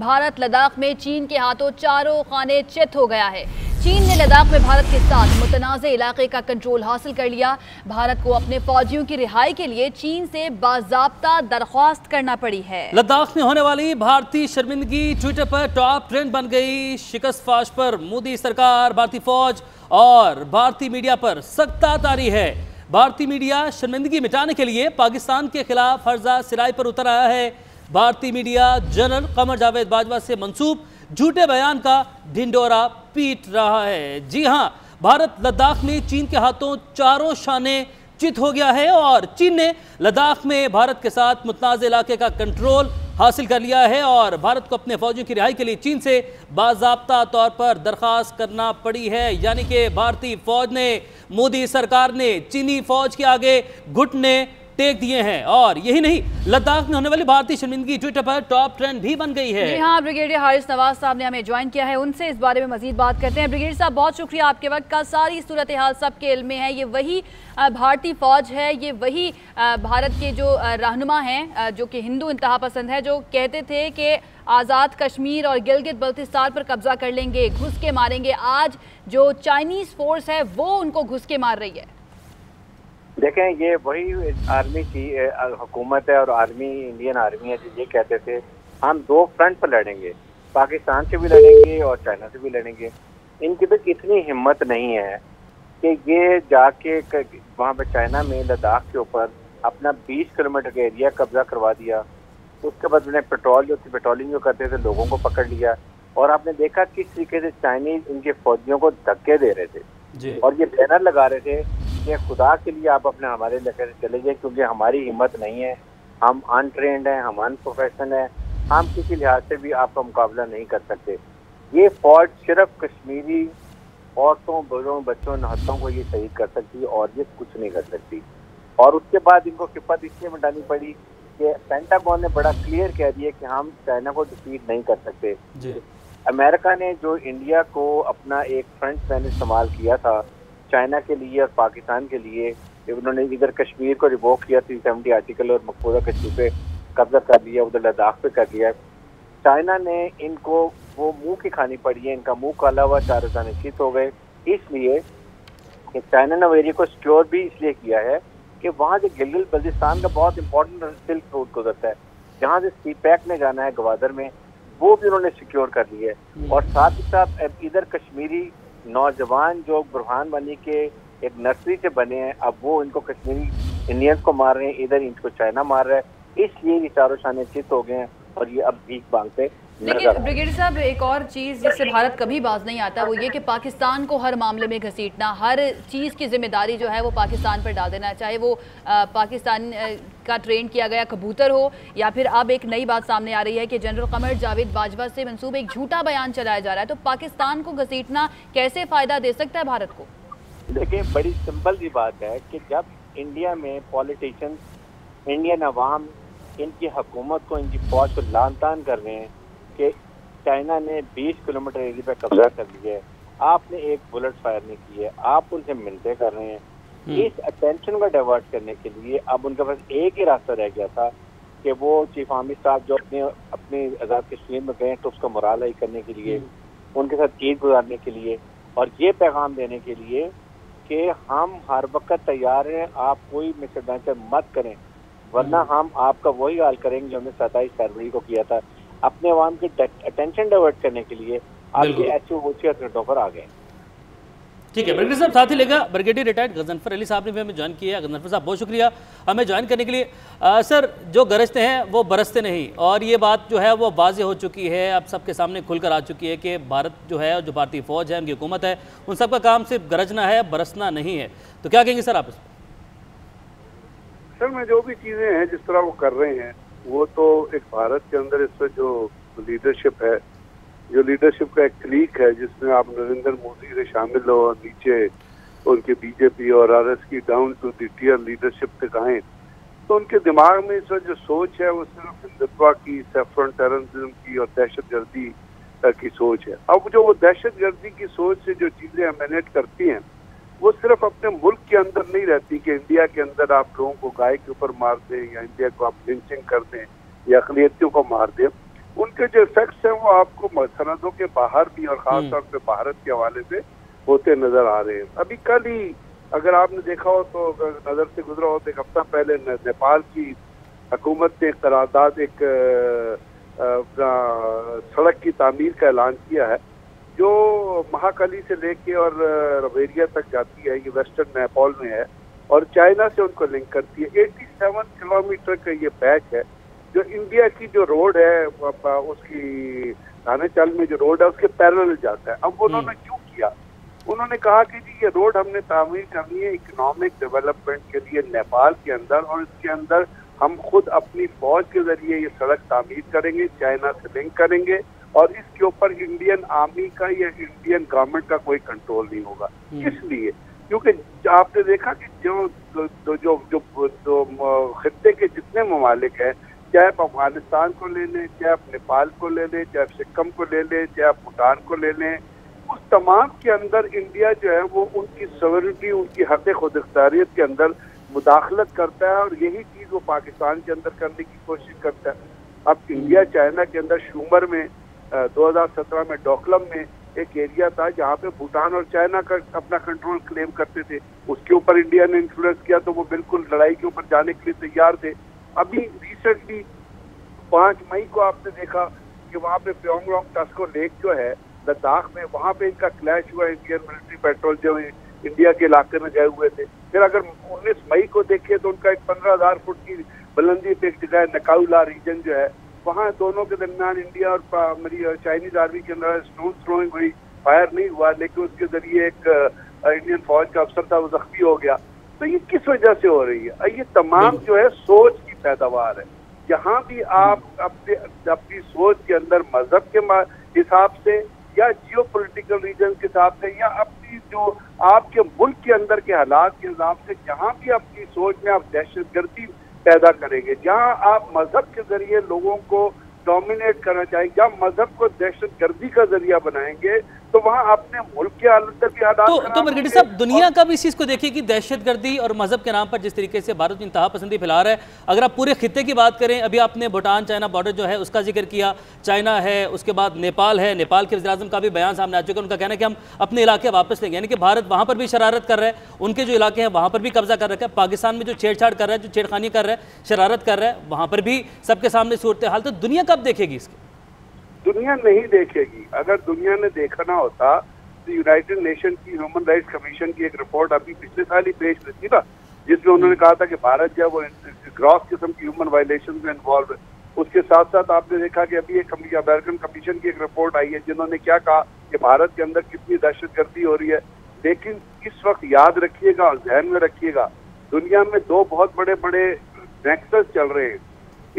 भारत लद्दाख में चीन के हाथों चारों खाने चित हो गया है। चीन ने लद्दाख में भारत के साथ मुतनाज़ इलाके का कंट्रोल हासिल कर लिया। भारत को अपने फौजियों की रिहाई के लिए चीन से बाज़ाब्ता दरख्वास्त करना पड़ी है। लद्दाख में होने वाली भारतीय शर्मिंदगी ट्विटर पर टॉप ट्रेंड बन गई। शिकस्त फाश पर मोदी सरकार, भारतीय फौज और भारतीय मीडिया पर सख्त तारी है। भारतीय मीडिया शर्मिंदगी मिटाने के लिए पाकिस्तान के खिलाफ हर्जा सिराई पर उतर आया है। भारतीय मीडिया जनरल कमर जावेद बाजवा से मंसूब झूठे बयान का ढिंडोरा पीट रहा है। जी हां, भारत लद्दाख में चीन के हाथों चारों शाने चित हो गया है और चीन ने लद्दाख में भारत के साथ मुतनाज़ इलाके का कंट्रोल हासिल कर लिया है और भारत को अपने फौजियों की रिहाई के लिए चीन से बाज़ाब्ता तौर पर दरख्वास्त करना पड़ी है। यानी कि भारतीय फौज ने, मोदी सरकार ने चीनी फौज के आगे घुटने टेक दिए हैं। और यही नहीं, लद्दाख में होने वाली भारतीय शर्मिंदगी ट्विटर पर टॉप ट्रेंड भी बन गई है। जी हाँ, ब्रिगेडियर हारिस नवाज साहब ने हमें ज्वाइन किया है, उनसे इस बारे में मजीद बात करते हैं। ब्रिगेडियर साहब, बहुत शुक्रिया आपके वक्त का। सारी सूरत हाल सबके इल्म में है। ये वही भारतीय फौज है, ये वही भारत के जो रहनुमा हैं जो कि हिंदू इंतहा पसंद है, जो कहते थे कि आज़ाद कश्मीर और गिलगित बल्तिस्तान पर कब्जा कर लेंगे, घुस के मारेंगे। आज जो चाइनीज़ फोर्स है वो उनको घुस के मार रही है। देखें, ये वही आर्मी की हुकूमत है और आर्मी, इंडियन आर्मी है, जो ये कहते थे हम दो फ्रंट पर लड़ेंगे, पाकिस्तान से भी लड़ेंगे और चाइना से भी लड़ेंगे। इनकी तो इतनी हिम्मत नहीं है कि ये जाके वहाँ पे चाइना में लद्दाख के ऊपर अपना 20 किलोमीटर का एरिया कब्जा करवा दिया। उसके बाद उन्हें पेट्रोलिंग जो करते थे लोगों को पकड़ लिया। और आपने देखा किस तरीके से चाइनीज इनके फौजियों को धक्के दे रहे थे और ये बैनर लगा रहे थे कि खुदा के लिए आप अपने हमारे इलाके से चले जाए, क्योंकि हमारी हिम्मत नहीं है, हम अनट्रेंड हैं, हम अनप्रोफेशनल हैं, हम किसी लिहाज से भी आपका मुकाबला नहीं कर सकते। ये फौज सिर्फ कश्मीरी औरतों, बड़ों, बच्चों, नहत्तों को ये शहीद कर सकती है और ये कुछ नहीं कर सकती। और उसके बाद इनको खिपत इसलिए मिटानी पड़ी कि पेंटागन ने बड़ा क्लियर कह दिया कि हम चाइना को डिफीट नहीं कर सकते। अमेरिका ने जो इंडिया को अपना एक फ्रंट मैन इस्तेमाल किया था चाइना के लिए और पाकिस्तान के लिए, उन्होंने इधर कश्मीर को रिवोक किया 370 आर्टिकल और मकबूजा कश्मीर पे कब्जा कर लिया, उधर लद्दाख पे कर लिया। चाइना ने इनको वो मुंह की खानी पड़ी है, इनका मुंह काला हुआ, चारों जाने चित हो गए। इसलिए चाइना ने वो एरिया को सिक्योर भी इसलिए किया है कि वहाँ से गिलगित बल्तिस्तान का बहुत इंपॉर्टेंट सिल्क रूट गुजरता है, जहाँ से सीपैक ने जाना है ग्वादर में, वो भी उन्होंने सिक्योर कर ली है। और साथ ही साथ इधर कश्मीरी नौजवान जो बुरहान वानी के एक नर्सरी से बने हैं, अब वो इनको कश्मीरी इंडियंस को मार रहे हैं, इधर इनको चाइना मार रहा है। इसलिए ये चारों शाने चित हो गए हैं और ये अब भीख मांगते। लेकिन ब्रिगेडियर साहब, एक और चीज़ जिससे भारत कभी बाज नहीं आता वो ये कि पाकिस्तान को हर मामले में घसीटना, हर चीज़ की जिम्मेदारी जो है वो पाकिस्तान पर डाल देना, चाहे वो पाकिस्तान का ट्रेन किया गया कबूतर हो या फिर अब एक नई बात सामने आ रही है कि जनरल कमर जावेद बाजवा से मंसूब एक झूठा बयान चलाया जा रहा है। तो पाकिस्तान को घसीटना कैसे फ़ायदा दे सकता है भारत को? देखिए, बड़ी सिंपल सी बात है कि जब इंडिया में पॉलिटिशियन, इंडियन अवाम इनकी हुकूमत को, इनकी फौज को लान तान कर रहे हैं कि चाइना ने 20 किलोमीटर एरिया पे कब्जा कर लिया है, आपने एक बुलेट फायर नहीं की है, आप उनसे मिलते कर रहे हैं। इस अटेंशन को डाइवर्ट करने के लिए अब उनके पास एक ही रास्ता रह गया था कि वो चीफ आर्मी साहब जो अपने आज़ाद कश्मीर में गए तो उसका मोराल हाई करने के लिए, उनके साथ ईद गुजारने के लिए और ये पैगाम देने के लिए कि हम हर वक्त तैयार हैं, आप कोई मिसअंडरस्टैंडिंग मत करें, वरना हम आपका वही हाल करेंगे जो हमने 27 फरवरी को किया था। अपने अवाम की अटेंशन डाइवर्ट करने के लिए आपके एचओ पर आ गए। ठीक है ब्रिगेडियर साहब, साथ ही लेगा ब्रिगेडियर रिटायर्ड गजनफर अली साहब ने भी हमें ज्वाइन किया है। गजनफर साहब, बहुत शुक्रिया हमें ज्वाइन करने के लिए। सर, जो गरजते हैं वो बरसते नहीं, और ये बात जो है वो वाज़ेह हो चुकी है, अब सबके सामने खुलकर आ चुकी है कि भारत जो है, जो भारतीय फ़ौज है, उनकी हुकूमत है, उन सबका काम सिर्फ गरजना है, बरसना नहीं है। तो क्या कहेंगे सर आप इस पर? सर, में जो भी चीज़ें हैं जिस तरह वो कर रहे हैं, वो तो एक भारत के अंदर इस पर जो लीडरशिप है, जो लीडरशिप का एक क्लीक है जिसमें आप नरेंद्र मोदी से शामिल हो और नीचे उनके बीजेपी और आरएस की down to the tier leadership तक आए, तो उनके दिमाग में इस वक्त जो सोच है वो सिर्फ हिंदुत्व की, सेफ्रन टेररिज्म की और दहशतगर्दी की सोच है। अब जो वो दहशतगर्दी की सोच से जो चीज़ें एमिनेट करती हैं वो सिर्फ अपने मुल्क के अंदर नहीं रहती कि इंडिया के अंदर आप लोगों को गाय के ऊपर मार दें या इंडिया को आप लिंचिंग कर दें या अक़लियतियों को मार दें। उनके जो इफेक्ट्स हैं वो आपको सरहदों के बाहर भी और खासतौर पे भारत के हवाले से होते नजर आ रहे हैं। अभी कल ही अगर आपने देखा हो तो नजर से गुजरा हो तो एक हफ्ता पहले नेपाल की हुकूमत ने करारदाद एक सड़क की तामीर का ऐलान किया है जो महाकाली से लेके और रवेरिया तक जाती है। ये वेस्टर्न नेपाल में है और चाइना से उनको लिंक करती है। 87 किलोमीटर का ये पैच है जो इंडिया की जो रोड है उसकी थानेचाल में जो रोड है उसके पैरेलल जाता है। अब उन्होंने क्यों किया? उन्होंने कहा कि जी ये रोड हमने तामीर करनी है इकोनॉमिक डेवलपमेंट के लिए नेपाल के अंदर, और इसके अंदर हम खुद अपनी फौज के जरिए ये सड़क तामीर करेंगे, चाइना से लिंक करेंगे और इसके ऊपर इंडियन आर्मी का या इंडियन गवर्नमेंट का कोई कंट्रोल नहीं होगा। इसलिए क्योंकि आपने देखा कि जो खित्ते के जितने ममालिक हैं, चाहे आप अफगानिस्तान को ले लें, चाहे आप नेपाल को ले लें, चाहे आप सिक्किम को ले लें, चाहे आप भूटान को ले लें, उस तमाम के अंदर इंडिया जो है वो उनकी सॉवरेनिटी, उनकी हक खुद इख्तियारियत के अंदर मुदाखलत करता है और यही चीज़ वो पाकिस्तान के अंदर करने की कोशिश करता है। अब इंडिया चाइना के अंदर शुमर में 2017 में डोकलम में एक एरिया था जहाँ पे भूटान और चाइना का अपना कंट्रोल क्लेम करते थे, उसके ऊपर इंडिया ने इन्फ्लुएंस किया तो वो बिल्कुल लड़ाई के ऊपर जाने के लिए तैयार थे। अभी रिसेंटली 5 मई को आपने देखा कि वहाँ पे प्योंगयांग टस्को लेक जो है लद्दाख में, वहाँ पे इनका क्लैश हुआ। इंडियन मिलिट्री पेट्रोल जो इंडिया के इलाके में गए हुए थे। फिर अगर 19 मई को देखे तो उनका एक 15,000 फुट की बुलंदी पे एक जगह नकाउला रीजन जो है, वहाँ दोनों के दरमियान इंडिया और चाइनीज आर्मी के अंदर स्टोन थ्रोइंग हुई, फायर नहीं हुआ, लेकिन उसके जरिए एक इंडियन फौज का अफसर था वो जख्मी हो गया। तो ये किस वजह से हो रही है? ये तमाम जो है सोच की पैदावार है। जहाँ भी आप अपनी सोच के अंदर मजहब के हिसाब से या जियो पोलिटिकल रीजन के हिसाब से या अपनी जो आपके मुल्क के अंदर के हालात के हिसाब से जहाँ भी अपनी सोच में आप दहशतगर्दी पैदा करेंगे, जहाँ आप मजहब के जरिए लोगों को डोमिनेट करना चाहेंगे, जहाँ मजहब को दहशतगर्दी का जरिया बनाएंगे, तो वहाँ अपने मुल्क के अंदर भी हालात तो मरगटी साहब, दुनिया का भी इस चीज़ को देखिए कि दहशतगर्दी और मजहब के नाम पर जिस तरीके से भारत इंतहा पसंदी फैला रहा है। अगर आप पूरे खित्ते की बात करें, अभी आपने भूटान चाइना बॉर्डर जो है उसका जिक्र किया, चाइना है, उसके बाद नेपाल है, नेपाल के वज़ीर-ए-आज़म का भी बयान सामने आ चुका है। उनका कहना है कि हम अपने इलाके वापस लेंगे, यानी कि भारत वहाँ पर भी शरारत कर रहा है, उनके जो इलाके हैं वहाँ पर भी कब्जा कर रखा है। पाकिस्तान में जो छेड़छाड़ कर रहा है, जो छेड़खानी कर रहा है, शरारत कर रहा है, वहाँ पर भी सबके सामने सूरत हाल। तो दुनिया कब देखेगी इसके? दुनिया नहीं देखेगी। अगर दुनिया ने देखा ना होता तो यूनाइटेड नेशन की ह्यूमन राइट्स कमीशन की एक रिपोर्ट अभी पिछले साल ही पेश हुई थी ना, जिसमें उन्होंने कहा था कि भारत जो है वो ग्रॉस किस्म की ह्यूमन वायलेशन में इन्वॉल्व है। उसके साथ साथ आपने देखा कि अभी एक अमेरिकन कमीशन की एक रिपोर्ट आई है जिन्होंने क्या कहा कि भारत के अंदर कितनी दहशतगर्दी हो रही है। लेकिन इस वक्त याद रखिएगा और जहन में रखिएगा, दुनिया में 2 बहुत बड़े बड़े नेक्सस चल रहे हैं।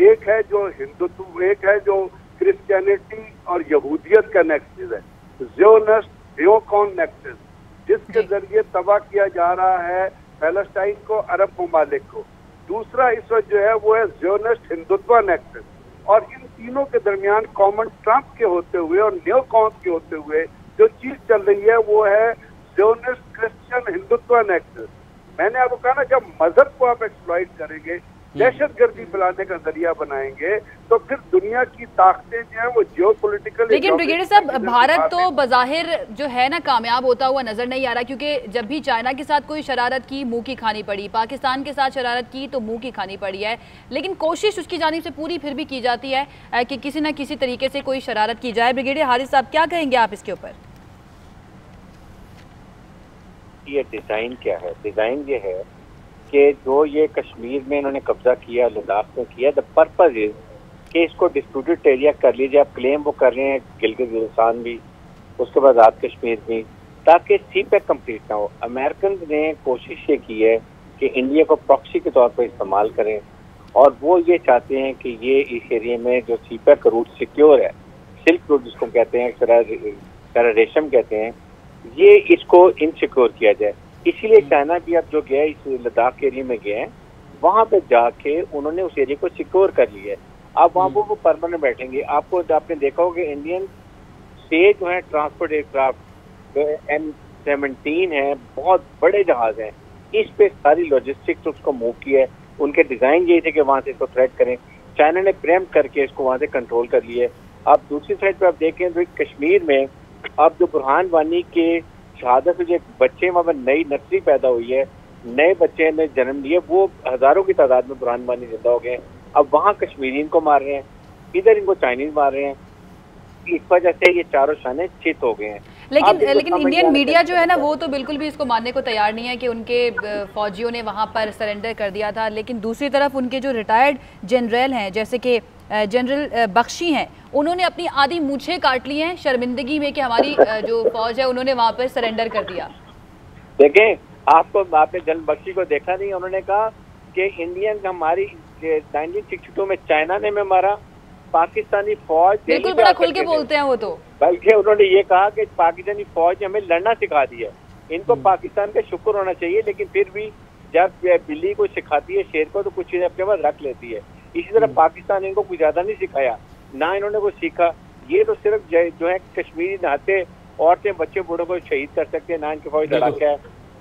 एक है जो हिंदुत्व, एक है जो क्रिश्चियनिटी और यहूदियत का नेक्सस है, ज़ियोनिस्ट न्योकॉन नेक्सस, जिसके जरिए तबाह किया जा रहा है पैलेस्टाइन को, अरब ममालिक को। दूसरा इस वक्त जो है वो है ज़ियोनिस्ट हिंदुत्व नेक्सस। और इन तीनों के दरमियान कॉमन ट्रम्प के होते हुए और न्योकॉन के होते हुए जो चीज चल रही है वो है ज़ियोनिस्ट क्रिश्चियन हिंदुत्व नेक्सस। मैंने आपको कहा ना, जब मजहब को आप एक्सप्लॉइट करेंगे, दहशतगर्दी फैलाने का जरिया बनाएंगे, तो फिर दुनिया की ताकतें जो है वो जियो पोलिटिकल। लेकिन ब्रिगेडियर साहब, भारत तो बज़ाहिर जो है ना कामयाब होता हुआ नजर नहीं आ रहा, क्योंकि जब भी चाइना के साथ कोई शरारत की मुंह की खानी पड़ी, पाकिस्तान के साथ शरारत की तो मुंह की खानी पड़ी है। लेकिन कोशिश उसकी जानिब से पूरी फिर भी की जाती है कि किसी न किसी तरीके से कोई शरारत की जाए। ब्रिगेडियर हारिस साहब, क्या कहेंगे आप इसके ऊपर? ये डिजाइन क्या है? डिजाइन ये है कि जो ये कश्मीर में इन्होंने कब्जा किया, लद्दाख में किया, द पर्पज इज कि इसको डिस्प्यूटेड एरिया कर लीजिए। आप क्लेम वो कर रहे हैं गिलगित बल्तिस्तान भी, उसके बाद आज़ाद कश्मीर भी, ताकि सीपैक कंप्लीट ना हो। अमेरिकन ने कोशिश ये की है कि इंडिया को प्रॉक्सी के तौर पर इस्तेमाल करें, और वो ये चाहते हैं कि ये इस एरिया में जो सीपैक रूट सिक्योर है, सिल्क रूट जिसको कहते हैं, रेशम कहते हैं, ये इसको इनसिक्योर किया जाए। इसीलिए चाइना भी अब जो गया इस लद्दाख एरिया में गए हैं, वहाँ पे जाके उन्होंने उस एरिया को सिक्योर कर लिया है। अब वहाँ पर वो परमानेंट बैठेंगे। आपने देखा होगा इंडियन से जो है ट्रांसपोर्ट एयरक्राफ्ट M17 है, बहुत बड़े जहाज हैं, इस पे सारी लॉजिस्टिक्स उसको मूव किया है। उनके डिजाइन यही थे कि वहाँ से इसको थ्रेट करें। चाइना ने प्रेम करके इसको वहाँ से कंट्रोल कर लिया है। आप दूसरी साइड पर आप देखें तो कश्मीर में अब जो बुरहान वानी के शहादत से जो बच्चे वहाँ पर नई नस्ली पैदा हुई है, नए बच्चे ने जन्म लिए, वो हजारों की तादाद में बुरहान वानी जिंदा हो गए। अब वहाँ कश्मीरी इनको मार रहे हैं, इधर इनको चाइनीज मार रहे हैं। इस वजह से ये चारों शाने चित हो गए हैं। लेकिन इंडियन मीडिया जो है ना, वो तो बिल्कुल भी इसको मानने को तैयार नहीं है कि उनके फौजियों ने वहाँ पर सरेंडर कर दिया था। लेकिन दूसरी तरफ उनके जो रिटायर्ड जनरल हैं, जैसे कि जनरल बख्शी हैं, उन्होंने अपनी आधी मूछें काट ली हैं शर्मिंदगी में कि हमारी जो फौज है उन्होंने वहाँ पर सरेंडर कर दिया। देखें, आपने जनरल बख्शी को देखा नहीं? उन्होंने कहा कि इंडियन हमारी 1962 में चाइना ने मारा, पाकिस्तानी फौज बिल्कुल बड़ा खुल के बोलते हैं वो तो। बल्कि उन्होंने ये कहा कि पाकिस्तानी फौज हमें लड़ना सिखा दिया। इनको पाकिस्तान का शुक्र होना चाहिए, लेकिन फिर भी जब बिल्ली को सिखाती है शेर को तो कुछ चीजें अपने पास रख लेती है। इसी तरह पाकिस्तान इनको कुछ ज्यादा नहीं सिखाया, ना इन्होंने कुछ सीखा। ये तो सिर्फ जो है कश्मीरी नहाते औरतें बच्चे बूढ़ों को शहीद कर सकते हैं, ना इनकी फौज लड़ाका है,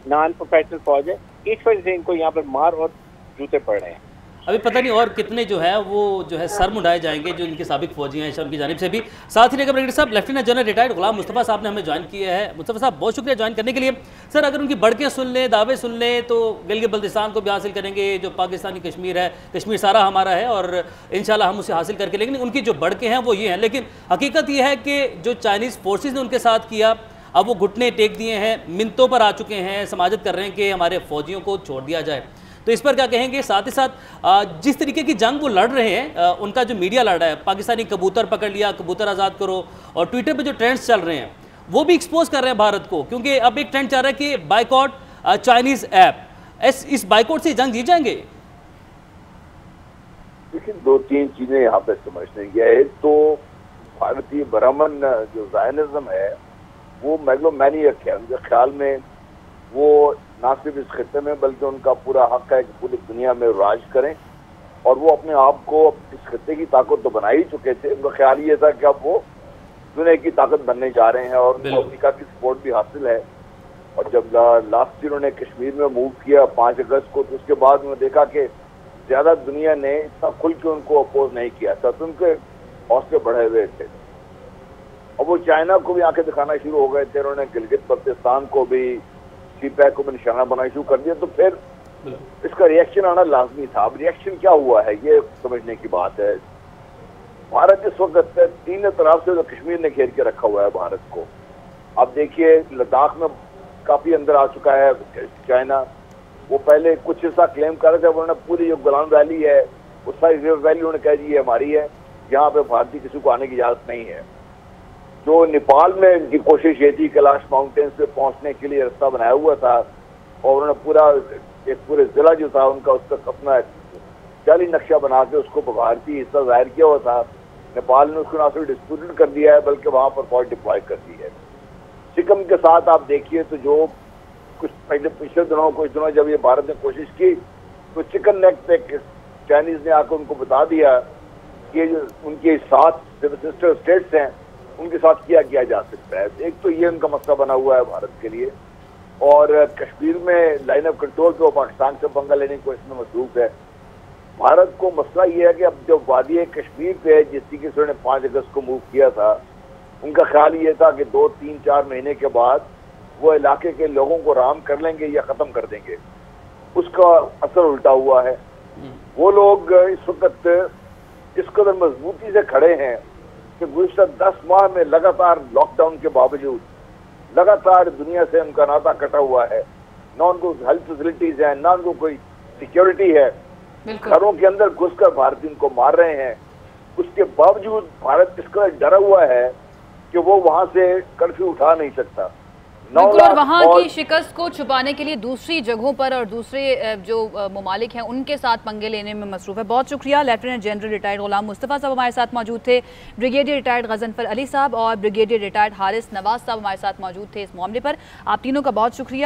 ना अनप्रोफेशनल फौज है। इस वजह से इनको यहाँ पर मार और जूते पड़ रहे हैं। अभी पता नहीं और कितने जो है वो जो है सर मुंडाए जाएंगे जो इनके साबिक फौजी हैं उनकी जानिब से भी। साथ ही ब्रिगेडियर साहब, लेफ्टिनेंट जनरल रिटायर्ड गुलाम मुस्तफ़ा साहब ने हमें ज्वाइन किया है। मुस्तफ़ा साहब, बहुत शुक्रिया ज्वाइन करने के लिए। सर, अगर उनकी बढ़के सुन लें, दावे सुन लें, तो गिलगित बल्तिस्तान को भी हासिल करेंगे। जो पाकिस्तानी कश्मीर है, कश्मीर सारा हमारा है और इंशाल्लाह हम उसे हासिल करके। लेकिन उनकी जो बढ़के हैं वो ये हैं। लेकिन हकीकत ये है कि जो चाइनीज़ फोर्सेज ने उनके साथ किया, अब वो घुटने टेक दिए हैं, मिन्नतों पर आ चुके हैं, समाजत कर रहे हैं कि हमारे फौजियों को छोड़ दिया जाए। तो इस पर क्या कहेंगे? साथ ही साथ जिस तरीके की जंग वो लड़ रहे हैं, उनका जो मीडिया लड़ रहा है, पाकिस्तानी कबूतर पकड़ लिया, कबूतर आज़ाद करो, और ट्विटर पे जो ट्रेंड्स चल रहे हैं वो भी एक्सपोज कर रहे हैं भारत को। क्योंकि अब एक ट्रेंड चल रहा है कि बाइकॉट चाइनीज ऐप। इस बाइकॉट से जंग जीत जाएंगे? देखिए, दो तीन चीजें यहाँ पे समझने की है। तो भारतीय ब्राह्मण जो ज़ायनिज़्म है वो मेगलोमैनियक है। उनके ख्याल में वो ना सिर्फ इस खिते में बल्कि उनका पूरा हक है कि पूरी दुनिया में राज करें, और वो अपने आप को इस खिते की ताकत तो बना ही चुके थे। उनका ख्याल ये था कि अब वो दुनिया की ताकत बनने जा रहे हैं, और उनको अमेरिका की सपोर्ट भी हासिल है। और जब लास्ट ईयर उन्होंने कश्मीर में मूव किया 5 अगस्त को, तो उसके बाद उन्होंने देखा कि ज्यादा दुनिया ने इतना खुल के उनको अपोज नहीं किया था, तो उनके हौसले बढ़े हुए थे। और वो चाइना को भी आंखें दिखाना शुरू हो गए थे। उन्होंने गिलगित बल्तिस्तान को भी, सीपैक को भी निशाना बनाना शुरू कर दिया। तो फिर इसका रिएक्शन आना लाजमी था। अब रिएक्शन क्या हुआ है ये समझने की बात है। भारत इस वक्त 3 तरफ से तो कश्मीर ने घेर के रखा हुआ है भारत को। अब देखिए, लद्दाख में काफी अंदर आ चुका है चाइना। वो पहले कुछ हिस्सा क्लेम कर रहे थे, उन्होंने पूरी जो गोलान वैली है, उस सारी रिवर वैली उन्होंने कह दी ये हमारी है, यहाँ पे भारतीय किसी को आने की इजाजत नहीं है। जो नेपाल में इनकी कोशिश ये थी, कैलाश माउंटेन्स पे पहुंचने के लिए रास्ता बनाया हुआ था, और उन्होंने पूरे जिला जो था उनका उसका अपना जाली नक्शा बना के उसको भारतीय हिस्सा जाहिर किया हुआ था। नेपाल ने उसको ना सिर्फ डिस्प्यूटेड कर दिया है बल्कि वहां पर फौज डिप्लॉय कर दी है। सिक्किम के साथ आप देखिए तो जो कुछ पिछले दिनों जब ये भारत ने कोशिश की, तो चिकन नेक पे चाइनीज ने आकर उनको बता दिया कि उनके 7 सिस्टर स्टेट्स हैं, उनके साथ किया जा सकता है। एक तो ये उनका मसला बना हुआ है भारत के लिए, और कश्मीर में लाइन ऑफ कंट्रोल पे वो पाकिस्तान से पंगा लेने की कोशिश में मसरूफ है। भारत को मसला ये है कि अब जो वादी कश्मीर पे है, जिस तरीके से उन्होंने 5 अगस्त को मूव किया था, उनका ख्याल ये था कि 2, 3, 4 महीने के बाद वो इलाके के लोगों को राम कर लेंगे या खत्म कर देंगे। उसका असर उल्टा हुआ है। वो लोग इस वक्त इस कदर मजबूती से खड़े हैं कि गुज़श्ता 10 माह में लगातार लॉकडाउन के बावजूद लगातार दुनिया से उनका नाता कटा हुआ है। ना उनको हेल्थ फैसिलिटीज है, ना उनको कोई सिक्योरिटी है। घरों के अंदर घुसकर भारतीय उनको मार रहे हैं। उसके बावजूद भारत इसका डरा हुआ है कि वो वहां से कर्फ्यू उठा नहीं सकता। और वहाँ की शिकस्त को छुपाने के लिए दूसरी जगहों पर और दूसरे जो ममालिक हैं उनके साथ पंगे लेने में मसरूफ है। बहुत शुक्रिया। लेफ्टिनेंट जनरल रिटायर्ड गुलाम मुस्तफ़ा साहब हमारे साथ मौजूद थे, ब्रिगेडियर रिटायर्ड गजनफर अली साहब और ब्रिगेडियर रिटायर्ड हारिस नवाज साहब हमारे साथ मौजूद थे इस मामले पर। आप तीनों का बहुत शुक्रिया।